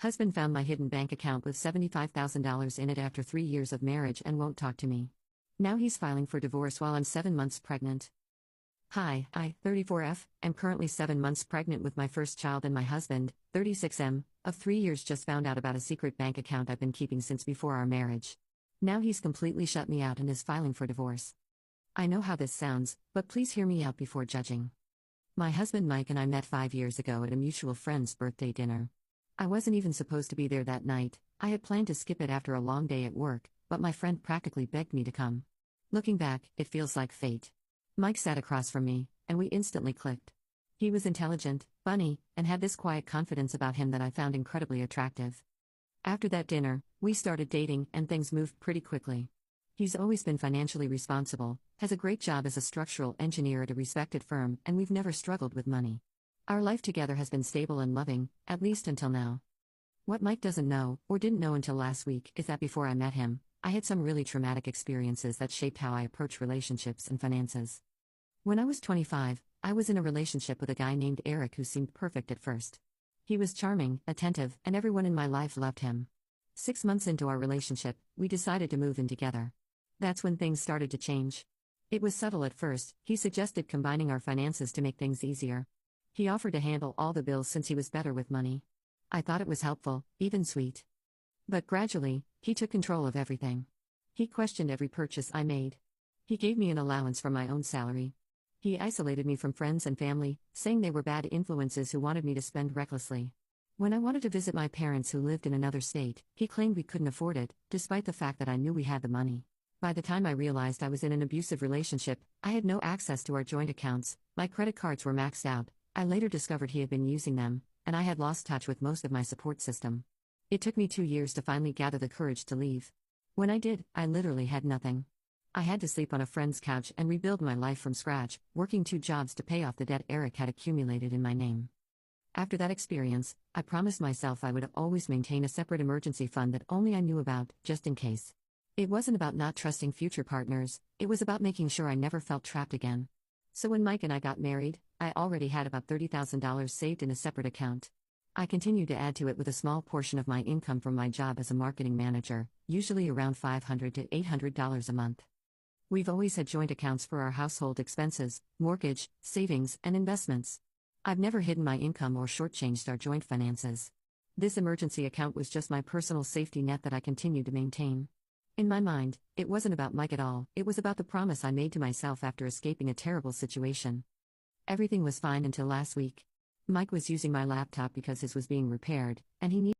Husband found my hidden bank account with $75,000 in it after 3 years of marriage and won't talk to me. Now he's filing for divorce while I'm 7 months pregnant. Hi, I, 34F, am currently 7 months pregnant with my first child, and my husband, 36M, of 3 years just found out about a secret bank account I've been keeping since before our marriage. Now he's completely shut me out and is filing for divorce. I know how this sounds, but please hear me out before judging. My husband Mike and I met 5 years ago at a mutual friend's birthday dinner. I wasn't even supposed to be there that night. I had planned to skip it after a long day at work, but my friend practically begged me to come. Looking back, it feels like fate. Mike sat across from me, and we instantly clicked. He was intelligent, funny, and had this quiet confidence about him that I found incredibly attractive. After that dinner, we started dating, and things moved pretty quickly. He's always been financially responsible, has a great job as a structural engineer at a respected firm, and we've never struggled with money. Our life together has been stable and loving, at least until now. What Mike doesn't know, or didn't know until last week, is that before I met him, I had some really traumatic experiences that shaped how I approach relationships and finances. When I was 25, I was in a relationship with a guy named Eric who seemed perfect at first. He was charming, attentive, and everyone in my life loved him. 6 months into our relationship, we decided to move in together. That's when things started to change. It was subtle at first. He suggested combining our finances to make things easier. He offered to handle all the bills since he was better with money. I thought it was helpful, even sweet. But gradually, he took control of everything. He questioned every purchase I made. He gave me an allowance from my own salary. He isolated me from friends and family, saying they were bad influences who wanted me to spend recklessly. When I wanted to visit my parents who lived in another state, he claimed we couldn't afford it, despite the fact that I knew we had the money. By the time I realized I was in an abusive relationship, I had no access to our joint accounts, my credit cards were maxed out. I later discovered he had been using them, and I had lost touch with most of my support system. It took me 2 years to finally gather the courage to leave. When I did, I literally had nothing. I had to sleep on a friend's couch and rebuild my life from scratch, working 2 jobs to pay off the debt Eric had accumulated in my name. After that experience, I promised myself I would always maintain a separate emergency fund that only I knew about, just in case. It wasn't about not trusting future partners, it was about making sure I never felt trapped again. So when Mike and I got married, I already had about $30,000 saved in a separate account. I continued to add to it with a small portion of my income from my job as a marketing manager, usually around $500 to $800 a month. We've always had joint accounts for our household expenses, mortgage, savings, and investments. I've never hidden my income or shortchanged our joint finances. This emergency account was just my personal safety net that I continued to maintain. In my mind, it wasn't about Mike at all, it was about the promise I made to myself after escaping a terrible situation. Everything was fine until last week. Mike was using my laptop because his was being repaired, and he needed